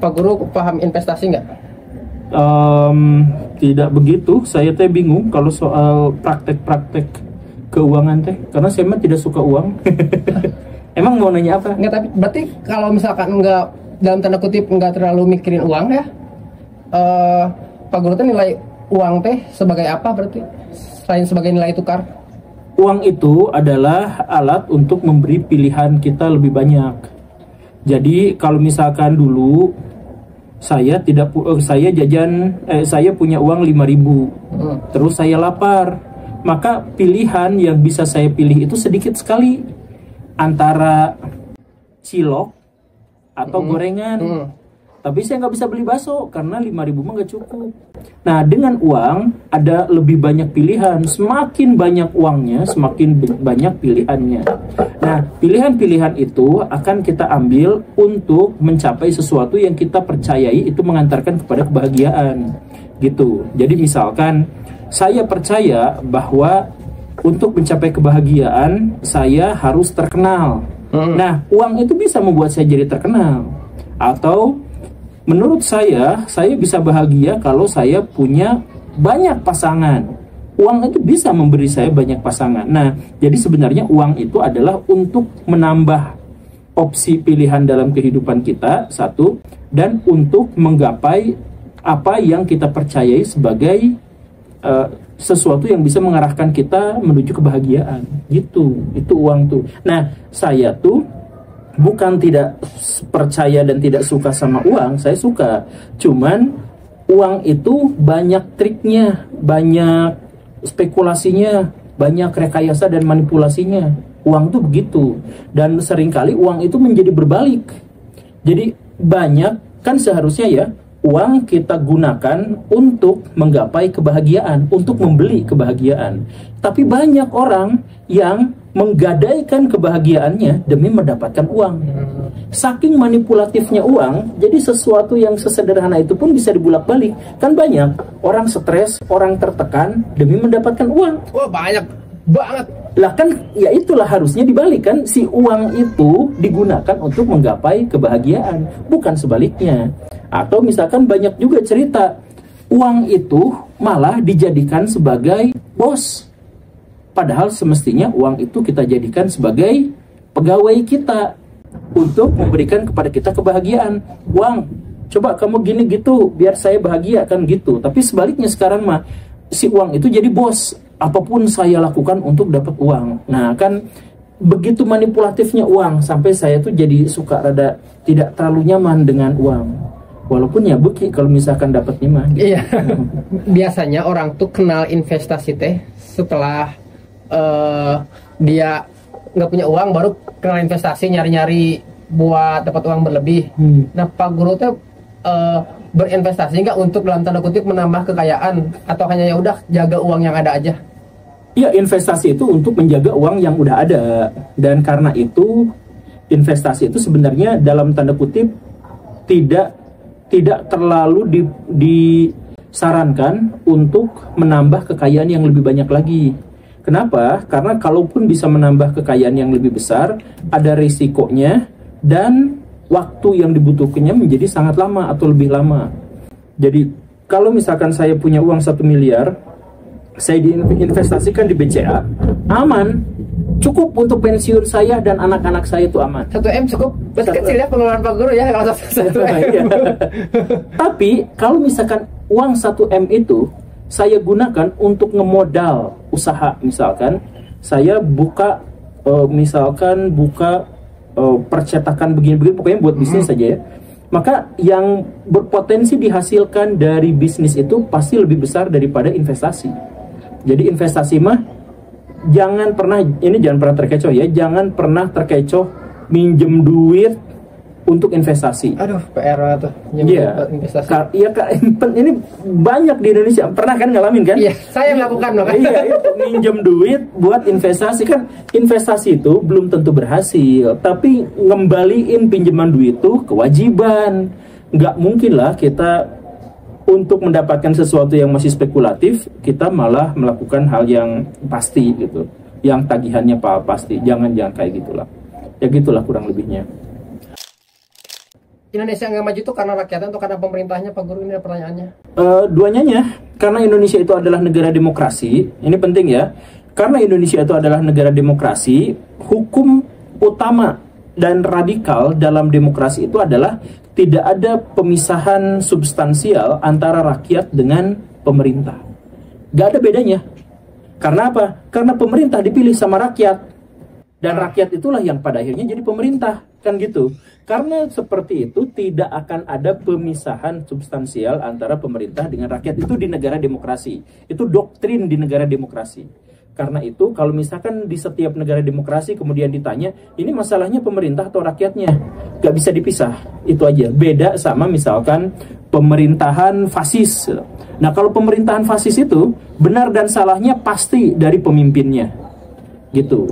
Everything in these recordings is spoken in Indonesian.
Pak Guru paham investasi nggak? Tidak begitu. Saya teh bingung kalau soal praktek-praktek keuangan teh, karena saya mah tidak suka uang. Emang mau nanya apa? Nggak, tapi berarti kalau misalkan nggak, dalam tanda kutip, nggak terlalu mikirin uang ya, Pak Guru tuh nilai uang teh sebagai apa berarti? Selain sebagai nilai tukar? Uang itu adalah alat untuk memberi pilihan kita lebih banyak. Jadi kalau misalkan dulu saya saya punya uang 5.000, terus saya lapar, maka pilihan yang bisa saya pilih itu sedikit sekali, antara cilok atau gorengan. Tapi saya nggak bisa beli bakso karena 5.000 mah nggak cukup. Nah, dengan uang ada lebih banyak pilihan. Semakin banyak uangnya, semakin banyak pilihannya. Nah, pilihan-pilihan itu akan kita ambil untuk mencapai sesuatu yang kita percayai itu mengantarkan kepada kebahagiaan. Gitu. Jadi misalkan saya percaya bahwa untuk mencapai kebahagiaan saya harus terkenal. Nah, uang itu bisa membuat saya jadi terkenal. Atau menurut saya bisa bahagia kalau saya punya banyak pasangan. Uang itu bisa memberi saya banyak pasangan. Nah, jadi sebenarnya uang itu adalah untuk menambah opsi pilihan dalam kehidupan kita, satu, dan untuk menggapai apa yang kita percayai sebagai sesuatu yang bisa mengarahkan kita menuju kebahagiaan. Gitu, itu uang tuh. Nah, saya tuh bukan tidak percaya dan tidak suka sama uang, saya suka. Cuman uang itu banyak triknya, banyak spekulasinya, banyak rekayasa dan manipulasinya. Uang tuh begitu. Dan seringkali uang itu menjadi berbalik. Jadi banyak, kan seharusnya ya, uang kita gunakan untuk menggapai kebahagiaan, untuk membeli kebahagiaan. Tapi banyak orang yang menggadaikan kebahagiaannya demi mendapatkan uang. Saking manipulatifnya uang, jadi sesuatu yang sesederhana itu pun bisa dibulak-balik. Kan banyak orang stres, orang tertekan demi mendapatkan uang. Wah, banyak banget. Lah kan, ya itulah harusnya dibalik kan. Si uang itu digunakan untuk menggapai kebahagiaan, bukan sebaliknya. Atau misalkan banyak juga cerita, uang itu malah dijadikan sebagai bos. Padahal semestinya uang itu kita jadikan sebagai pegawai kita untuk memberikan kepada kita kebahagiaan. Uang, coba kamu gini gitu biar saya bahagia, kan gitu. Tapi sebaliknya sekarang mah si uang itu jadi bos. Apapun saya lakukan untuk dapat uang. Nah, kan begitu manipulatifnya uang sampai saya tuh jadi suka rada tidak terlalu nyaman dengan uang. Walaupun ya beki kalau misalkan dapatnya mah. Gitu. Iya. Biasanya orang tuh kenal investasi teh setelah dia nggak punya uang, baru kenal investasi, nyari-nyari buat dapat uang berlebih. Nah, Pak Guru tuh berinvestasi nggak untuk dalam tanda kutip menambah kekayaan, atau hanya ya udah jaga uang yang ada aja? Ya, investasi itu untuk menjaga uang yang udah ada. Dan karena itu investasi itu sebenarnya dalam tanda kutip tidak terlalu disarankan untuk menambah kekayaan yang lebih banyak lagi. Kenapa? Karena kalaupun bisa menambah kekayaan yang lebih besar, ada risikonya dan waktu yang dibutuhkannya menjadi sangat lama atau lebih lama. Jadi kalau misalkan saya punya uang 1 miliar, saya diinvestasikan di BCA, aman, cukup untuk pensiun saya dan anak-anak saya itu aman. 1 M cukup, berarti kecil ya pengeluaran Pak Guru ya kalau 1 M. Tapi kalau misalkan uang 1 M itu saya gunakan untuk ngemodal usaha, misalkan saya buka percetakan begini-begini, pokoknya buat bisnis saja ya, maka yang berpotensi dihasilkan dari bisnis itu pasti lebih besar daripada investasi. Jadi investasi mah jangan pernah terkecoh ya, jangan pernah terkecoh minjem duit untuk investasi. Aduh, PR tuh. Iya. Investasi. Iya, Kak. Ini banyak di Indonesia. Pernah kan ngalamin kan? Iya, saya melakukan loh kan. Iya, itu minjem duit buat investasi kan. Investasi itu belum tentu berhasil, tapi ngembaliin pinjaman duit itu kewajiban. Nggak mungkin lah kita untuk mendapatkan sesuatu yang masih spekulatif, kita malah melakukan hal yang pasti gitu. Yang tagihannya pasti. Jangan kayak gitulah. Ya gitulah kurang lebihnya. Indonesia nggak maju itu karena rakyatnya atau karena pemerintahnya, Pak Guru? Ini pertanyaannya. Duanya, karena Indonesia itu adalah negara demokrasi. Ini penting ya. Karena Indonesia itu adalah negara demokrasi, hukum utama dan radikal dalam demokrasi itu adalah tidak ada pemisahan substansial antara rakyat dengan pemerintah. Gak ada bedanya. Karena apa? Karena pemerintah dipilih sama rakyat. Dan rakyat itulah yang pada akhirnya jadi pemerintah, kan gitu. Karena seperti itu tidak akan ada pemisahan substansial antara pemerintah dengan rakyat itu di negara demokrasi. Itu doktrin di negara demokrasi. Karena itu kalau misalkan di setiap negara demokrasi kemudian ditanya, ini masalahnya pemerintah atau rakyatnya? Gak bisa dipisah, itu aja. Beda sama misalkan pemerintahan fasis. Nah kalau pemerintahan fasis itu benar dan salahnya pasti dari pemimpinnya, gitu.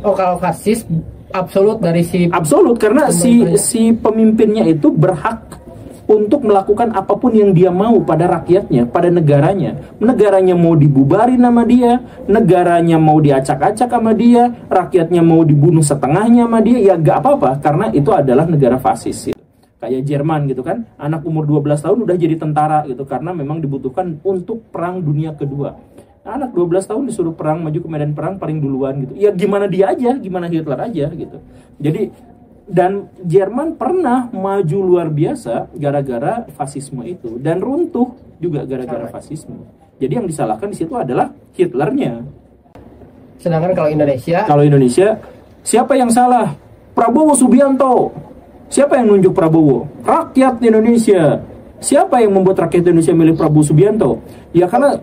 Oh, kalau fasis absolut dari si absolut, karena si pemimpinnya itu berhak untuk melakukan apapun yang dia mau pada rakyatnya, pada negaranya. Negaranya mau dibubarin sama dia, negaranya mau diacak-acak sama dia, rakyatnya mau dibunuh setengahnya sama dia, ya gak apa-apa, karena itu adalah negara fasis. Gitu. Kayak Jerman gitu kan, anak umur 12 tahun udah jadi tentara gitu, karena memang dibutuhkan untuk perang dunia kedua. Anak 12 tahun disuruh perang, maju ke medan perang paling duluan gitu. Ya gimana dia aja, gimana Hitler aja gitu. Jadi, dan Jerman pernah maju luar biasa gara-gara fasisme itu. Dan runtuh juga gara-gara fasisme. Jadi yang disalahkan di situ adalah Hitlernya. Sedangkan kalau Indonesia? Kalau Indonesia, siapa yang salah? Prabowo Subianto. Siapa yang nunjuk Prabowo? Rakyat Indonesia. Siapa yang membuat rakyat Indonesia milih Prabowo Subianto? Ya karena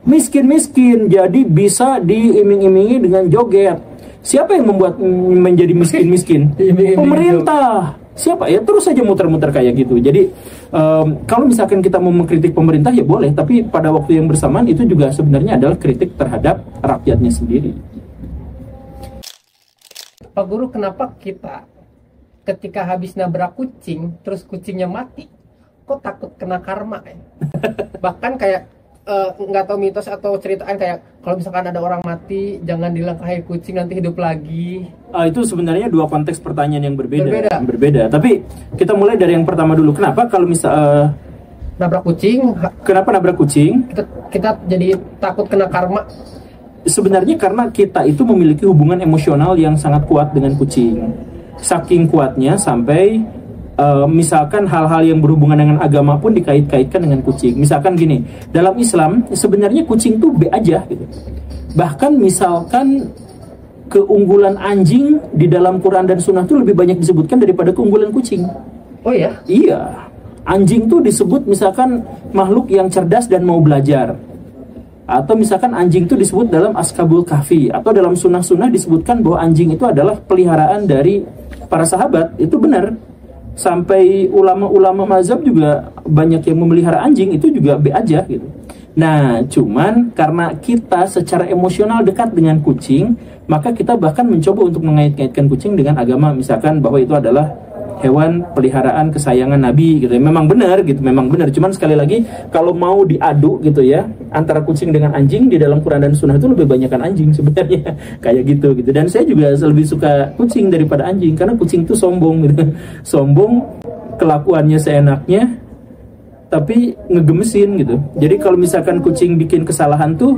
miskin-miskin, jadi bisa diiming-imingi dengan joget. Siapa yang membuat menjadi miskin-miskin? Pemerintah. Siapa? Ya terus saja muter-muter kayak gitu. Jadi kalau misalkan kita mau mengkritik pemerintah ya boleh, tapi pada waktu yang bersamaan itu juga sebenarnya adalah kritik terhadap rakyatnya sendiri. Pak Guru, kenapa kita ketika habis nabrak kucing, terus kucingnya mati, kok takut kena karma ya? Bahkan kayak nggak tahu mitos atau ceritaan kayak kalau misalkan ada orang mati jangan dilangkahi kucing nanti hidup lagi. Itu sebenarnya dua konteks pertanyaan yang berbeda. Tapi kita mulai dari yang pertama dulu. Kenapa kalau misal nabrak kucing? Kenapa nabrak kucing? Kita jadi takut kena karma. Sebenarnya karena kita itu memiliki hubungan emosional yang sangat kuat dengan kucing. Saking kuatnya sampai misalkan hal-hal yang berhubungan dengan agama pun dikait-kaitkan dengan kucing. Misalkan gini, dalam Islam sebenarnya kucing tuh B aja gitu. Bahkan misalkan keunggulan anjing di dalam Quran dan Sunnah tuh lebih banyak disebutkan daripada keunggulan kucing. Oh ya? Iya. Anjing tuh disebut misalkan makhluk yang cerdas dan mau belajar. Atau misalkan anjing itu disebut dalam Askabul Kahfi. Atau dalam Sunnah-Sunnah disebutkan bahwa anjing itu adalah peliharaan dari para sahabat. Itu benar. Sampai ulama-ulama mazhab juga banyak yang memelihara anjing, itu juga B aja gitu. Nah, cuman karena kita secara emosional dekat dengan kucing, maka kita bahkan mencoba untuk mengait-ngaitkan kucing dengan agama, misalkan bahwa itu adalah hewan peliharaan kesayangan Nabi gitu. Memang benar gitu, memang benar. Cuman sekali lagi kalau mau diadu gitu ya, antara kucing dengan anjing di dalam Quran dan Sunnah itu lebih banyakkan anjing sebenarnya. Kayak gitu. Dan saya juga lebih suka kucing daripada anjing karena kucing itu sombong gitu. Sombong, kelakuannya seenaknya tapi ngegemesin gitu. Jadi kalau misalkan kucing bikin kesalahan tuh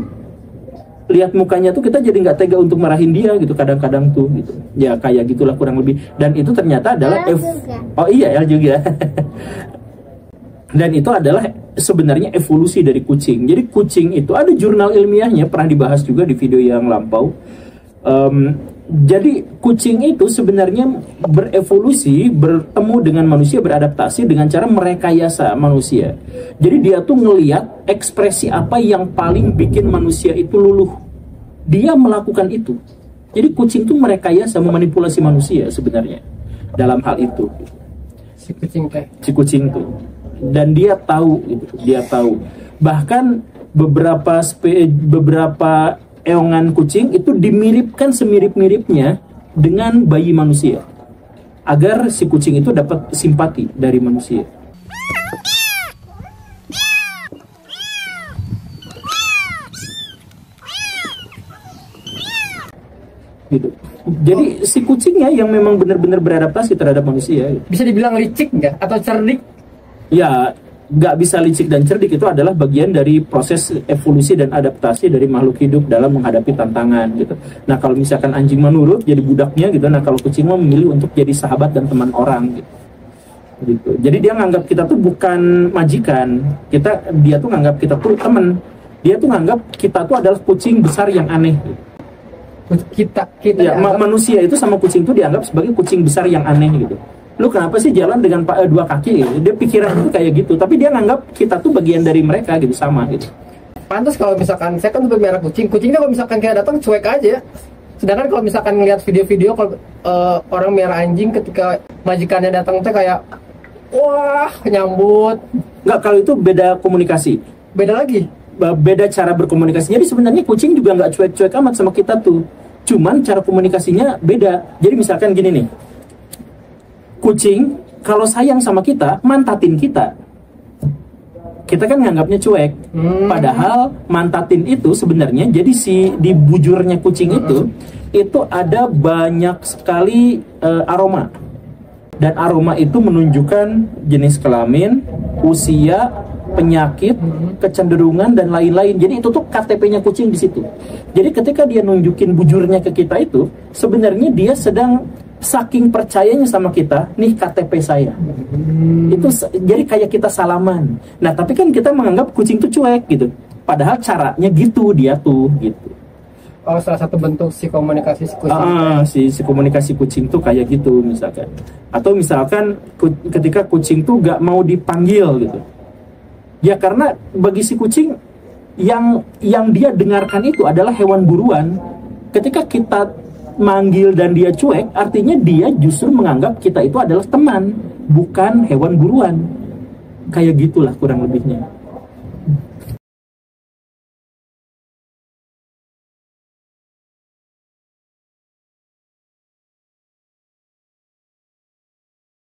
lihat mukanya tuh kita jadi nggak tega untuk marahin dia gitu kadang-kadang tuh gitu ya, kayak gitulah kurang lebih. Dan itu ternyata adalah oh iya El juga dan itu adalah sebenarnya evolusi dari kucing. Jadi kucing itu ada jurnal ilmiahnya, pernah dibahas juga di video yang lampau. Jadi kucing itu sebenarnya berevolusi, bertemu dengan manusia, beradaptasi dengan cara merekayasa manusia. Jadi dia tuh ngelihat ekspresi apa yang paling bikin manusia itu luluh. Dia melakukan itu. Jadi kucing tuh merekayasa, memanipulasi manusia sebenarnya dalam hal itu. Si kucing tuh. Dan dia tahu gitu, dia tahu. Bahkan beberapa eongan kucing itu dimiripkan semirip-miripnya dengan bayi manusia agar si kucing itu dapat simpati dari manusia. Gitu. Jadi si kucingnya yang memang benar-benar beradaptasi terhadap manusia. Bisa dibilang licik nggak atau cerdik? Ya, nggak bisa licik dan cerdik, itu adalah bagian dari proses evolusi dan adaptasi dari makhluk hidup dalam menghadapi tantangan gitu. Nah kalau misalkan anjing menurut jadi budaknya gitu, nah kalau kucing mah memilih untuk jadi sahabat dan teman orang gitu. Jadi dia nganggap kita tuh bukan majikan, dia tuh nganggap kita tuh teman. Dia tuh nganggap kita tuh adalah kucing besar yang aneh. Kita ya, manusia itu sama kucing itu dianggap sebagai kucing besar yang aneh gitu. Lu kenapa sih jalan dengan dua kaki gitu? Dia pikiran itu kayak gitu, tapi dia nganggap kita tuh bagian dari mereka gitu, sama gitu. Pantas kalau misalkan saya kan pelihara kucingnya kalau misalkan kayak datang cuek aja. Sedangkan kalau misalkan ngeliat video-video kalau orang melihara anjing ketika majikannya datang tuh kayak wah nyambut. Nggak, kalau itu beda komunikasi. Beda lagi. Beda cara berkomunikasi. Jadi sebenarnya kucing juga nggak cuek-cuek amat sama kita tuh. Cuman cara komunikasinya beda. Jadi misalkan gini nih, kucing kalau sayang sama kita, mantatin kita. Kita kan nganggapnya cuek. Padahal mantatin itu sebenarnya, jadi di bujurnya kucing itu ada banyak sekali aroma. Dan aroma itu menunjukkan jenis kelamin, usia, penyakit, kecenderungan dan lain-lain. Jadi itu tuh KTP-nya kucing di situ. Jadi ketika dia nunjukin bujurnya ke kita itu, sebenarnya dia sedang saking percayanya sama kita, nih KTP saya. Itu jadi kayak kita salaman. Nah, tapi kan kita menganggap kucing tuh cuek gitu. Padahal caranya gitu dia tuh gitu. Oh, salah satu bentuk si komunikasi kucing. Si komunikasi kucing tuh kayak gitu misalkan. Atau misalkan ketika kucing tuh gak mau dipanggil gitu. Ya karena bagi si kucing yang dia dengarkan itu adalah hewan buruan. Ketika kita manggil dan dia cuek, artinya dia justru menganggap kita itu adalah teman, bukan hewan buruan. Kayak gitulah kurang lebihnya.